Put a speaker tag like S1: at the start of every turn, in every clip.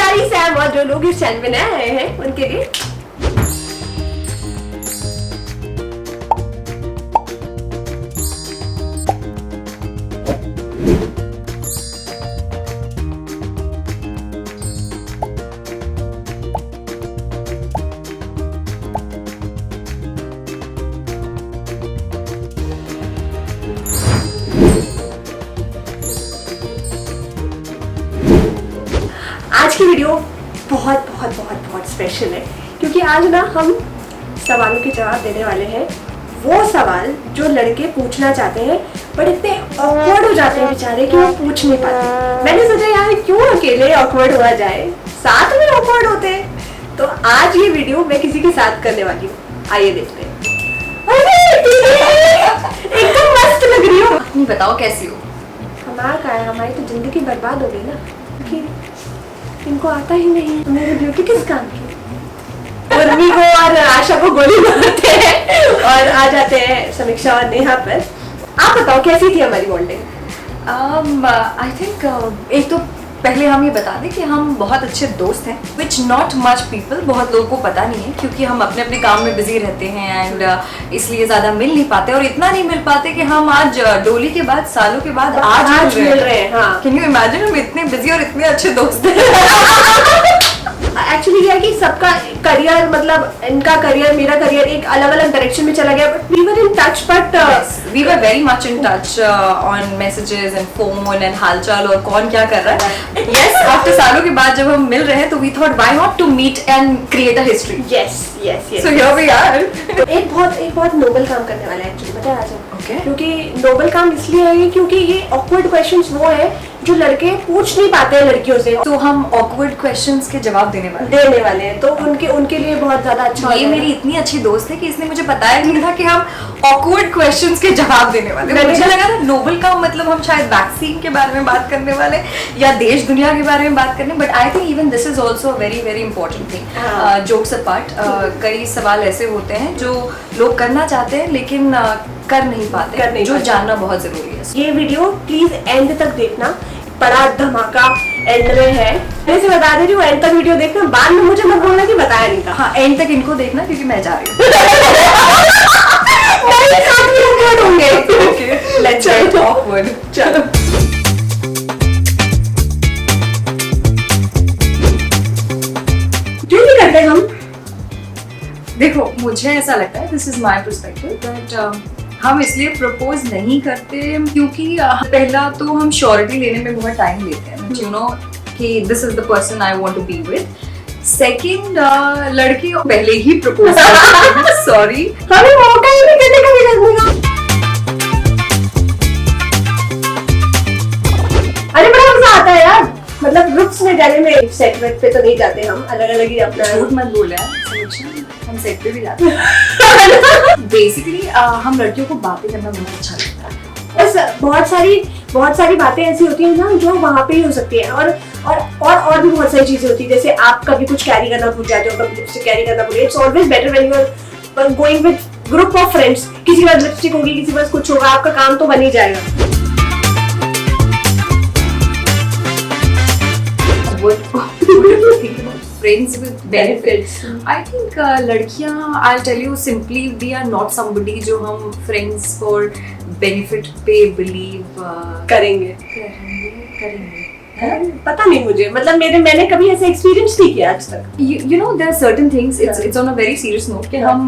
S1: सारी सैम और जो लोग इस चैनल में नए आए हैं उनके लिए आज की वीडियो बहुत बहुत बहुत बहुत स्पेशल है क्योंकि आज ना हम सवालों के जवाब देने वाले हैं। वो सवाल जो लड़के पूछना चाहते हैं बट इतने ऑकवर्ड हो जाते हैं बेचारे कि वो पूछ नहीं पाते। मैंने सोचा यार क्यों अकेले ऑकवर्ड हुआ जाए, साथ में ऑकवर्ड होते हैं। तो आज ये वीडियो मैं किसी के साथ करने वाली हूँ, आइए देखते हैं। एकदम मस्त लग रही हो।
S2: नहीं बताओ कैसी हो?
S1: हमारी तो जिंदगी बर्बाद हो गई ना कि इनको आता ही नहीं। मेरी ब्यूटी किस काम की? उर्मी को और आशा को गोली मारते हैं और आ जाते हैं समीक्षा और नेहा पर। आप बताओ कैसी थी हमारी बॉन्डिंग?
S2: आई थिंक एक तो पहले हम ये बता दें कि हम बहुत अच्छे दोस्त हैं, विच नॉट मच पीपल, बहुत लोगों को पता नहीं है क्योंकि हम अपने अपने काम में बिजी रहते हैं एंड इसलिए ज़्यादा मिल नहीं पाते और इतना नहीं मिल पाते कि हम आज डोली के बाद सालों के बाद आज मिल रहे हैं। हाँ, कैन यू इमेजिन हम इतने बिजी और इतने अच्छे दोस्त हैं।
S1: एक्चुअली क्या है कि सबका करियर, मतलब इनका करियर मेरा करियर एक अलग अलग डायरेक्शन में चला गया, but we were in touch, but
S2: we were very much in touch on messages and phone एंड हालचाल और कौन क्या कर रहा है। यस, आफ्टर सालों के बाद जब हम मिल रहे हैं तो we thought why not to meet and create a history.
S1: Yes yes yes,
S2: so here we are.
S1: एक बहुत नोबल काम करने वाला है एक्चुअली, पता है आज।
S2: Okay.
S1: क्योंकि नोबल काम इसलिए है क्योंकि ये ऑकवर्ड क्वेश्चंस वो है जो लड़के पूछ नहीं पाते हैं लड़कियों से,
S2: तो हम ऑकवर्ड क्वेश्चंस के जवाब देने वाले
S1: हैं। तो उनके लिए बहुत ज्यादा अच्छा।
S2: ये मेरी इतनी अच्छी दोस्त है कि इसने मुझे बताया नहीं था कि हम ऑकवर्ड क्वेश्चंस के जवाब देने वाले हैं। मुझे लगा था नोबल काम मतलब हम शायद वैक्सीन के बारे में बात करने वाले या देश दुनिया के बारे में बात करने, but I think even this is also very very important thing. Jokes apart, कई सवाल ऐसे होते हैं जो लोग करना चाहते हैं लेकिन कर नहीं पाते, जो जानना बहुत जरूरी है।
S1: ये वीडियो प्लीज एंड तक देखना, बड़ा धमाका एंड में है। मैं से बता दे रही हूँ, एंड तक वीडियो देखना, बाद में मुझे मत बोलना कि बताया नहीं था।
S2: हाँ, एंड तक इनको देखना क्योंकि मैं जा रही हूँ। Let's get awkward.
S1: चलो क्यों नहीं करते हम?
S2: देखो, मुझे ऐसा लगता है, this is my perspective, that हम इसलिए प्रपोज नहीं करते क्योंकि पहला तो हम श्योरिटी लेने में बहुत टाइम लेते हैं, यू नो, कि this is the person I want to be with. Second, लड़के पहले ही प्रपोज करते हैं, सॉरी,
S1: हमें मौका ही नहीं देने का करने का। अरे बड़ा मजा आता है यार, मतलब ग्रुप्स में जाने में। सेगमेंट पे तो नहीं जाते हम, अलग अलग ही अपना।
S2: झूठ मत बोल यार, हम सेट पे भी जाते हैं। बेसिकली हम लड़कियों को बातें करना बहुत अच्छा लगता है।
S1: बस बहुत सारी बातें ऐसी होती हैं ना जो वहाँ पे ही हो सकती है, और भी बहुत सारी चीजें होती है। जैसे आप कभी कुछ कैरी करना भूल जाते हो, कभी लिपस्टिक कैरी करना भूल। It's always better when you are going with group of friends. किसी के पास लिपस्टिक होगी, किसी के पास कुछ होगा, आपका काम तो बन ही जाएगा।
S2: Friends with benefits. I think लड़कियाँ, I'll tell you simply, we are not somebody जो हम friends for benefit पे believe
S1: करेंगे। पता नहीं मुझे, मतलब मैंने कभी ऐसे एक्सपीरियंस नहीं किया आज तक।
S2: You know, there are certain things. It's on a very serious note कि हम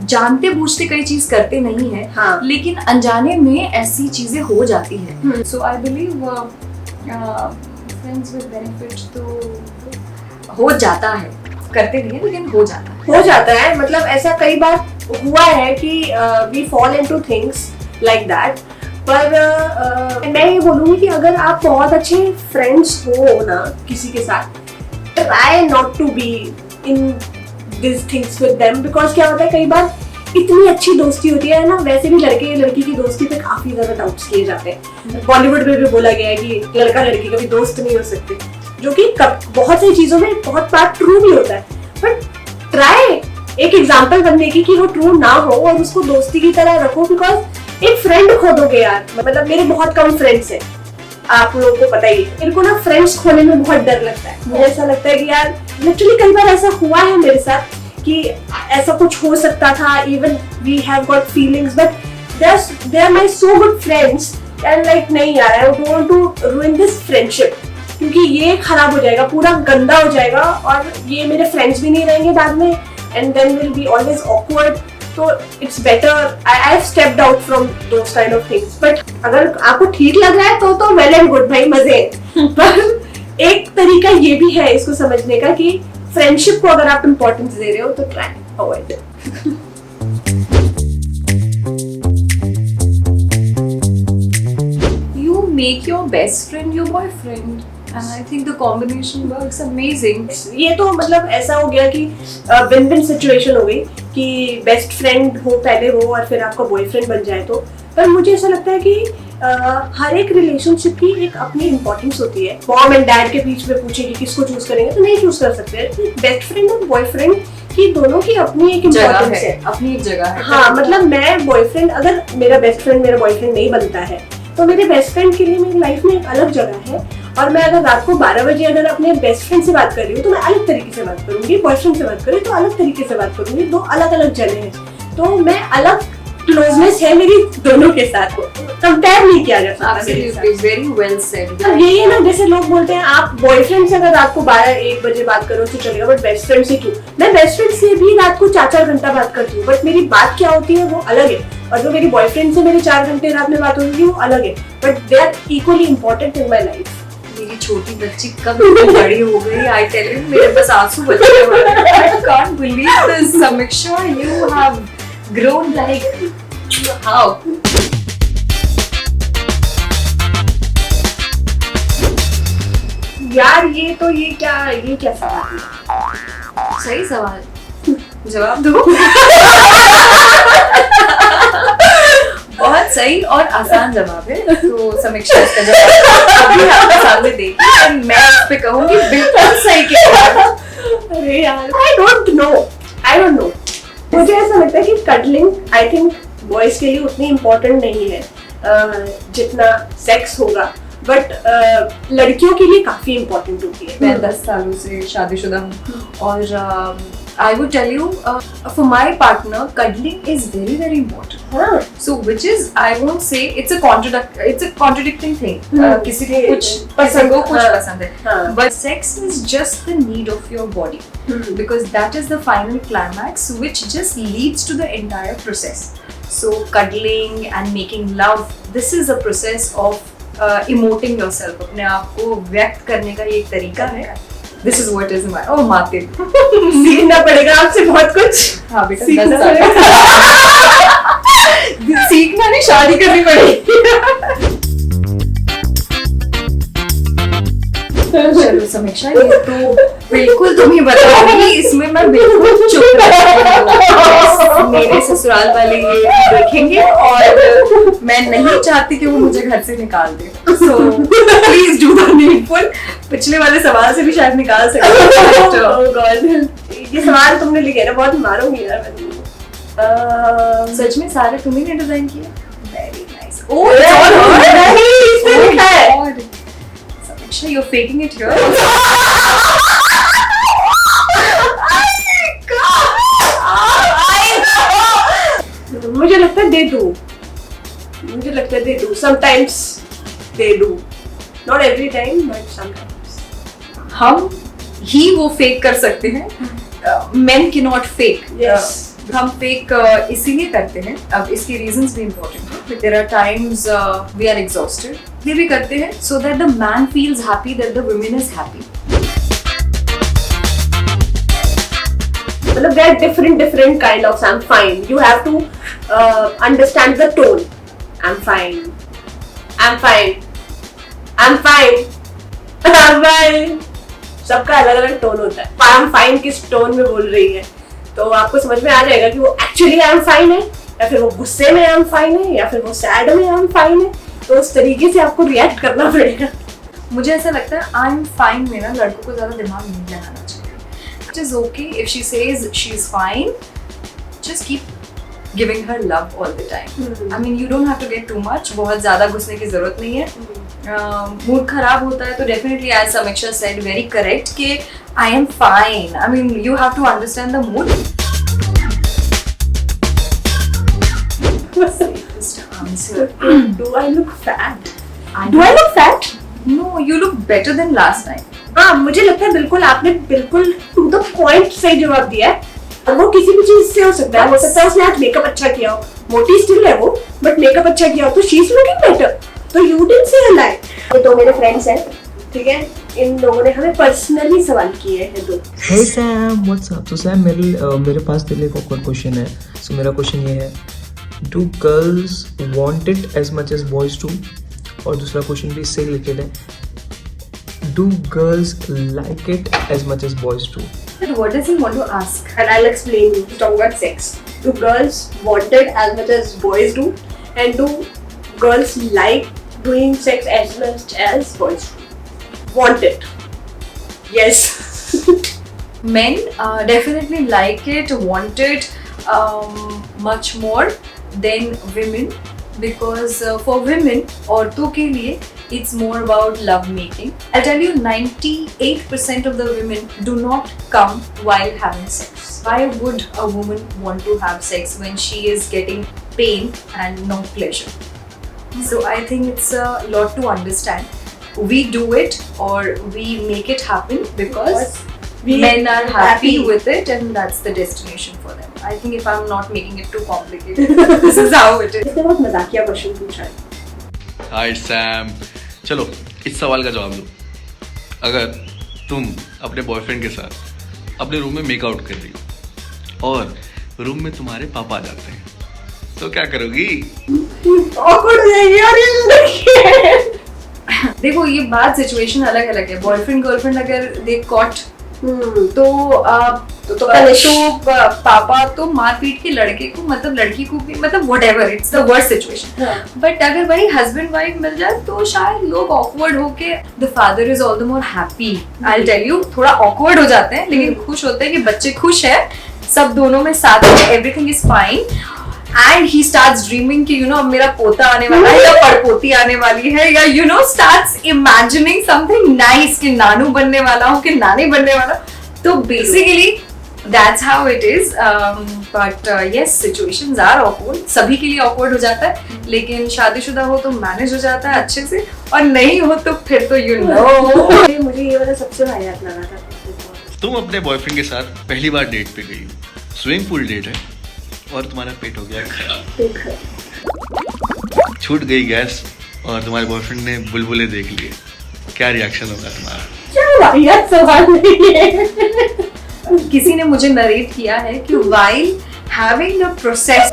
S2: जानते बूझते कई चीज करते नहीं है,
S1: हाँ,
S2: लेकिन अनजाने में ऐसी चीजें हो जाती है। So I believe friends with benefit तो हो जाता है, करते नहीं है लेकिन हो जाता है।
S1: मतलब ऐसा कई बार हुआ है कि we fall into things like that। पर मैं ये बोलूँगी कि अगर आप बहुत अच्छे फ्रेंड्स हो ना किसी के साथ, try not to be in these things with them, because क्या होता है कई बार इतनी अच्छी दोस्ती होती है ना, वैसे भी लड़के लड़की की दोस्ती पे काफी ज्यादा डाउट्स किए जाते हैं। बॉलीवुड में भी बोला गया है कि लड़का लड़की कभी दोस्त नहीं हो सकते, जो कि बहुत सारी चीजों में बहुत बार ट्रू भी होता है। बट ट्राई एक एग्जाम्पल बनने की कि वो ट्रू ना हो और उसको दोस्ती की तरह रखो, बिकॉज एक फ्रेंड खो दोगे यार। मतलब मेरे बहुत कम फ्रेंड्स हैं आप लोगों को पता ही है, मेरे को ना फ्रेंड्स खोने में बहुत डर लगता है। मुझे ऐसा लगता है कि यार लिटरली कई बार ऐसा हुआ है मेरे साथ कि ऐसा कुछ हो सकता था, even we have got feelings but they are my so good friends and like नहीं यार, I don't want to ruin this friendship, क्योंकि ये खराब हो जाएगा, पूरा गंदा हो जाएगा और ये मेरे फ्रेंड्स भी नहीं रहेंगे बाद में and then will be always awkward. तो it's better I have stepped out from those kind of things. But अगर आपको ठीक लग रहा है तो वेल एंड गुड भाई, मजे हैं। पर एक तरीका ये भी है इसको समझने का कि फ्रेंडशिप को अगर आप इम्पोर्टेंस दे रहे हो तो try avoid it.
S2: You make your best friend your boyfriend. And I think the combination works amazing.
S1: ये तो मतलब ऐसा हो गया कि विन विन सिचुएशन हो गई कि बेस्ट फ्रेंड हो पहले वो और फिर आपका बॉयफ्रेंड बन जाए तो। पर मुझे ऐसा लगता है कि हर एक रिलेशनशिप की एक अपनी इंपॉर्टेंस होती है। मॉम एंड डैड के बीच में पूछे कि किसको चूज करेंगे तो नहीं चूज कर सकते। बेस्ट फ्रेंड और बॉयफ्रेंड की दोनों की अपनी एक इम्पोर्टेंस है,
S2: अपनी एक जगह है।
S1: हाँ मतलब मैं बॉयफ्रेंड, अगर मेरा बेस्ट फ्रेंड मेरा बॉयफ्रेंड नहीं बनता है तो मेरे बेस्ट फ्रेंड के लिए मेरी लाइफ में एक अलग जगह है। और मैं अगर रात को 12 बजे अगर अपने बेस्ट फ्रेंड से बात कर रही हूँ तो मैं अलग तरीके से बात करूंगी, बॉयफ्रेंड से बात करूँ तो अलग तरीके से बात करूंगी। दो अलग अलग जगह हैं तो मैं अलग क्लोजनेस है मेरी दोनों के साथ, कंपेयर नहीं किया जा सकता।
S2: Absolutely, very well said.
S1: अब यही है ना, जैसे लोग बोलते हैं आप बॉयफ्रेंड से अगर रात को 12-1 बजे बात करो तो चलेगा, बट बेस्ट फ्रेंड से क्यों? मैं बेस्ट फ्रेंड से भी रात को 4-4 घंटा बात करती हूँ, बट मेरी बात क्या होती है वो अलग है, और जो मेरी बॉयफ्रेंड से मेरे 4 घंटे रात में बात होती है वो अलग है, but they are equally important in my life.
S2: मेरी छोटी बच्ची कब इतनी बड़ी हो गई, आई टेल यू, मेरे बस आंसू बच गए। I can't believe this, Samiksha, you have grown like how?
S1: यार ये क्या सवाल है?
S2: सही सवाल, जवाब दो। बहुत सही और आसान जवाब है, तो समीक्षा इसका जवाब अभी आपके सामने देगी और मैं इस पे कहूंगी बिल्कुल सही के।
S1: अरे यार आई डोंट नो मुझे ऐसा लगता है कि कटलिंग आई थिंक बॉयज के लिए उतनी इम्पोर्टेंट नहीं है जितना सेक्स होगा, बट लड़कियों के लिए काफी इम्पोर्टेंट होती है।
S2: मैं 10 सालों से शादीशुदा हूँ और I would tell you, for my partner, cuddling is very very important.
S1: हाँ.
S2: So which is, I won't say it's a contradicting thing. किसी को कुछ पसंद हो, कुछ पसंद है. But sex is just the need of your body, because that is the final climax, which just leads to the entire process. So cuddling and making love, this is a process of emoting yourself. अपने आप को व्यक्त करने का ये एक तरीका है. This is what is my माते
S1: सीखना पड़ेगा आपसे बहुत कुछ।
S2: हाँ बेटा, सीखना नहीं, शादी करनी पड़ेगी। चलो समीक्षा, ये तो बिल्कुल तुम ही बताओगी, इसमें मैं बिल्कुल चुप रहूंगी। मेरे ससुराल वाले ये देखेंगे और मैं नहीं चाहती कि वो मुझे घर से निकाल दे, so please do the needful। पिछले वाले सवाल से भी शायद निकाल सकते हो।
S1: Oh God, ये सवाल तुमने लिखे ना, बहुत मारूंगी यार मैं तुमको।
S2: सच में सारे तुम्ही ने डिजाइन किए? Very nice।
S1: Oh नहीं, इसमें लिखा है।
S2: समीक्षा, you're faking it here।
S1: मुझे लगता है they do sometimes they do, not every time but sometimes।
S2: हम ही वो फेक कर सकते हैं, men cannot fake।
S1: Yes।
S2: हम फेक इसीलिए करते हैं, अब इसके रीजंस भी इम्पोर्टेंट है। There are times we are exhausted, ये भी करते हैं so that the man feels happy, that the woman is happy.
S1: मतलब there are different kind of I'm fine, you have to understand the tone। I'm fine सबका अलग अलग tone होता है। I'm fine किस टोन में बोल रही है तो आपको समझ में आ जाएगा कि वो एक्चुअली I'm fine है, या फिर वो गुस्से में I'm fine है, या फिर वो सैड में I'm fine है। तो उस तरीके से आपको रिएक्ट करना पड़ेगा।
S2: मुझे ऐसा लगता है I'm fine में ना लड़कों को ज्यादा दिमाग नहीं लगाना चाहिए। It is okay if she says she is fine, just keep giving her love all the time. I mean, you don't have to get too much. बहुत ज़्यादा घुसने की ज़रूरत नहीं है. मूड खराब होता है तो definitely, as Samiksha said, very correct कि I am fine. I mean, you have to understand the mood. Safest answer.
S1: Do I look fat? Do I look fat?
S2: No, you look better than last time.
S1: हाँ, मुझे लगता है बिल्कुल आपने बिल्कुल to the point सही जवाब दिया है. वो किसी भी चीज से हो सकता है उसने आज मेकअप अच्छा किया हो, मोटी स्टिल है वो, बट मेकअप अच्छा किया हो तो शी इज लुकिंग बेटर. तो यू डिडंट से अ लाई. ये तो मेरे फ्रेंड्स हैं, ठीक है. इन लोगों ने हमें पर्सनली सवाल किए हैं दो.
S3: Hey Sam, what's up? तो सैम मेरे पास तेरे लिए एक awkward क्वेश्चन है. सो मेरा क्वेश्चन ये है, do girls want it as much as boys do? और दूसरा क्वेश्चन भी इससे रिलेटेड है, do girls like it as much as boys do?
S2: But what does he want to ask?
S1: And I'll explain you. He's talking about sex. Do girls want it as much as boys do? And do girls like doing sex as much as boys do? Want it? Yes.
S2: Men definitely like it, want it much more than women, because for women, औरतों के लिए, it's more about love making. I'll tell you, 98% of the women do not come while having sex. Why would a woman want to have sex when she is getting pain and no pleasure? So I think it's a lot to understand. We do it or we make it happen because men are happy with it and that's the destination for them. I think if I'm not making it too complicated, this is how it is.
S1: इसने बहुत मजाकिया question पूछा है.
S4: हाय Sam, चलो इस सवाल का जवाब दो. अगर तुम अपने बॉयफ्रेंड के साथ अपने रूम में मेकआउट कर रही हो और रूम में तुम्हारे पापा आ जाते हैं तो क्या करोगी?
S1: Awkward हो जाएगी यार ये लड़की.
S2: देखो, ये बात सिचुएशन अलग अलग है. बॉयफ्रेंड गर्लफ्रेंड अगर दे कॉट तो पापा तो मार पीट के लड़के को, मतलब लड़की को भी, मतलब whatever, it's the worst situation. But अगर वही हस्बैंड वाइफ मिल जाए तो शायद लोग ऑकवर्ड होके, the father is all the more happy. I will tell you, थोड़ा ऑकवर्ड हो जाते हैं लेकिन खुश होते हैं कि बच्चे खुश है, सब दोनों में साथ में, everything is fine. And he starts dreaming कि अब मेरा पोता आने वाला है या पड़पोती आने वाली है, या starts imagining something nice कि नानू बनने वाला हूँ कि नानी बनने वाला. तो basically that's how it is. But yes, situations are awkward. सभी के लिए awkward हो जाता है, लेकिन शादीशुदा हो तो मैनेज हो जाता है अच्छे से, और नहीं हो तो फिर तो
S1: मुझे ये वाला सबसे वाहियात लगा था.
S4: तुम अपने बॉयफ्रेंड के साथ पहली बार डेट पे गई, स्विमिंग पूल डेट है और तुम्हारा पेट हो गया खराब, छूट गई गैस और तुम्हारे बॉयफ्रेंड ने बुलबुले देख लिए, क्या रिएक्शन होगा तुम्हारा?
S1: क्या वाहियात सवाल नहीं है.
S2: किसी ने मुझे नरेट किया है कि while having the process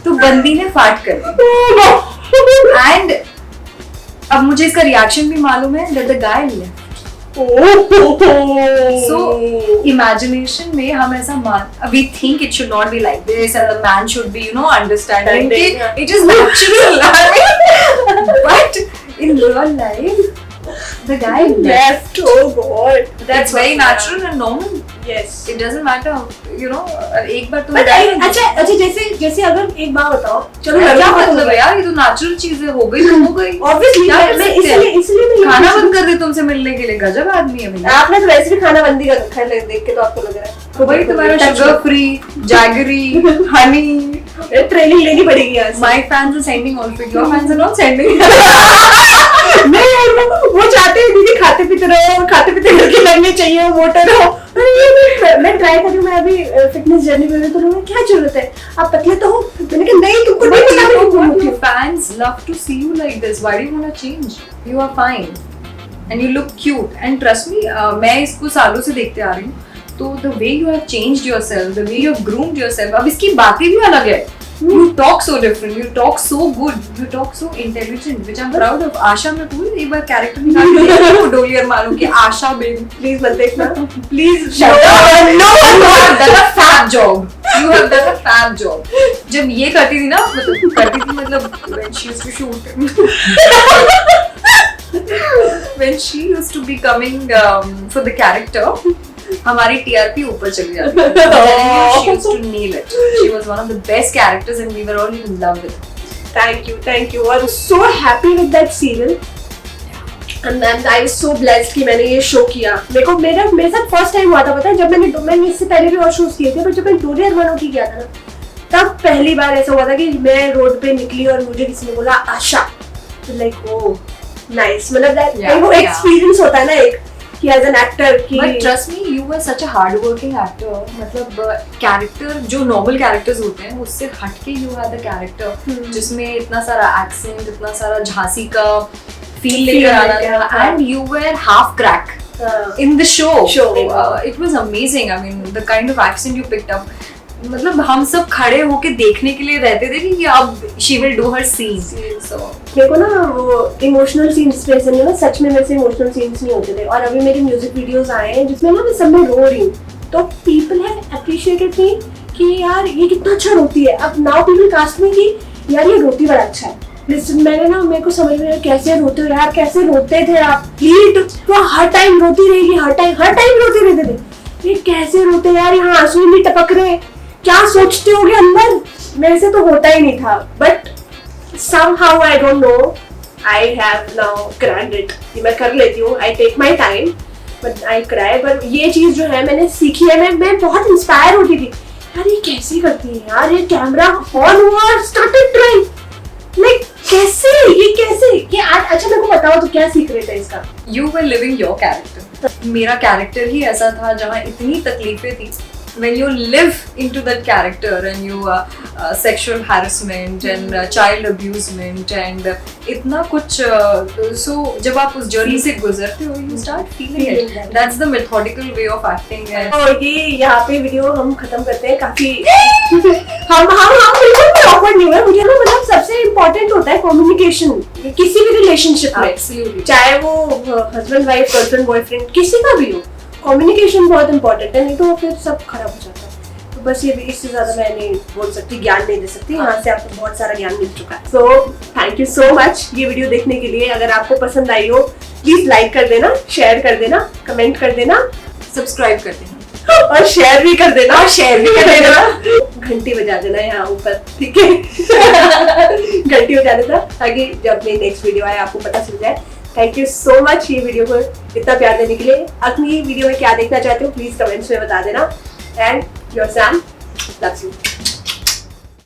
S2: तो बंदी ने फाट कर दी, एंड अब मुझे इसका रिएक्शन भी मालूम है, that the guy left. So imagination में हम ऐसा we think it should not be like this and the man should be understanding. It is natural. But in real life the guy left.
S1: Oh God,
S2: that's very natural and normal.
S1: Yes,
S2: it doesn't matter. एक बार तुम
S1: अच्छा जैसे अगर एक बात बताओ, चलो
S2: क्या मतलब है यार, ये तो नेचुरल चीजें हो गई तो हो गई.
S1: Obviously इसलिए
S2: खाना बंद कर दे तुमसे मिलने के लिए. गजब आदमी है भैया.
S1: आपने तो वैसे भी खाना बंद ही कर रखा है, देख के तो आपको लग रहा है
S2: तो भाई तुम्हारा sugar free, jaggery, Honey,
S1: training लेनी पड़ेगी आज.
S2: My fans are sending also. Your fans are not sending.
S1: वो चाहते हैं दीदी खाते पीते रहो, खाते पीते लड़के लगने चाहिए, मोटे रहो. मैं ट्राई कर रही हूँ, मैं अभी फिटनेस जर्नी में हूँ, तो लोगों क्या जरूरत है, आप पतले तो हो. मैंने कहा नहीं, तुमको नहीं पता.
S2: Your fans love to see you like this. Why do you want to change? You are fine and you look cute. And trust me, मैं इसको सालों से देखते आ रही हूँ, तो the way you have changed yourself, the way you have groomed yourself, अब इसकी बातें भी अलग है. You talk so different, you talk so good, you talk so intelligent, which I'm proud of. आशा में तू एक बार कैरेक्टर निकाल के देखो, डोलियर मालूम कि आशा बेबी,
S1: प्लीज मत देखना, please.
S2: No, you have done a fab job. You have done a fab job. जब ये करती थी ना, मतलब when she used to shoot, when she used to be coming for the character, हमारी TRP ऊपर चली जाती है। She used to nail it. She was one of the best characters and we were all in love with her.
S1: Thank you. I was so happy with that serial. And then I was so blessed कि मैंने ये show किया। मेरे साथ first time हुआ था, पता है, जब मैंने इससे पहले भी और शोज किए थे, पर जब मैंने डोरियर बनोटी किया था ना, तब पहली बार ऐसा हुआ था कि मैं रोड पे निकली और मुझे किसी ने बोला आशा, लाइक ओ नाइस, मतलब वो एक्सपीरियंस होता है ना एक कि एज एन एक्टर कि
S2: But trust me, you were such a hardworking actor. मतलब कैरेक्टर जो नॉर्मल कैरेक्टर्स होते हैं उससे हटके you had the character जिसमें इतना सारा एक्सेंट, इतना सारा झांसी का फील लेकर आना था, and you were half crack in the show. It was amazing. I mean, the kind of accent you picked up. मतलब हम सब खड़े होके देखने के लिए रहते थे कि अब she will do her scene. So
S1: मेरे को ना वो इमोशनल सीन्स पे ना सच में वैसे इमोशनल सीन्स नहीं होते थे, और अभी मेरे म्यूजिक वीडियोस आए हैं जिसमें ना मैं सब में रो रही हूँ, तो पीपल हैव अप्रिशिएटेड मी कि यार ये कितना अच्छा रोती है। अब नाउ पीपल कास्ट में कि यार ये रोती बड़ा अच्छा है। मैंने ना मेरे को समझ में कैसे रोते हो यार, कैसे रोते थे आप, तो हर टाइम रोती रहेगी, हर टाइम रोते रहते थे, ये कैसे रोते यार, यहाँ आंसू नहीं टपक रहे, क्या सोचते होगे अंदर। मेरे से तो होता ही नहीं था, but somehow I don't know, I have now cracked it कि मैं कर लेती हूँ, I take my time but I cry। पर ये चीज जो है मैंने सीखी है, मैं बहुत इंस्पायर होती थी यार, ये कैसे करती है यार, ये कैमरा ऑन हुआ और स्टार्टेड ट्राइंग, लाइक कैसे ये अच्छा मेरे को बताओ तो क्या सीक्रेट है इसका।
S2: You were living your character. मेरा कैरेक्टर ही ऐसा था जहाँ इतनी तकलीफें थी। When you live into that character and you sexual harassment and child abusement and इतना कुछ, so जब आप उस जर्नी से गुजरते हो you start feeling it. That's the methodical way of acting.
S1: और ये यहाँ पे वीडियो हम खत्म करते हैं, काफी हम बिल्कुल भी awkward नहीं हुए। मुझे ना मतलब सबसे इम्पोर्टेंट होता है कम्युनिकेशन किसी भी रिलेशनशिप में, चाहे वो हस्बैंड वाइफ, गर्लफ्रेंड बॉयफ्रेंड, किसी का भी हो, कम्युनिकेशन बहुत इंपॉर्टेंट है, नहीं तो फिर सब खराब हो जाता है। तो बस ये भी, इससे ज्यादा मैं नहीं बोल सकती, ज्ञान नहीं दे सकती, यहाँ से आपको बहुत सारा ज्ञान मिल चुका है। So thank you so much ये वीडियो देखने के लिए। अगर आपको पसंद आई हो प्लीज लाइक कर देना, शेयर कर देना, कमेंट कर देना,
S2: सब्सक्राइब कर देना
S1: और शेयर भी कर देना, घंटी बजा देना यहाँ ऊपर, ठीक है घंटी बजा देना ताकि जब मेरी नेक्स्ट वीडियो आए आपको पता चल जाए। थैंक यू सो मच ये वीडियो को इतना प्यार देने के लिए। अगली वीडियो में क्या देखना चाहते हो प्लीज कमेंट्स में बता देना। And your Sam loves you.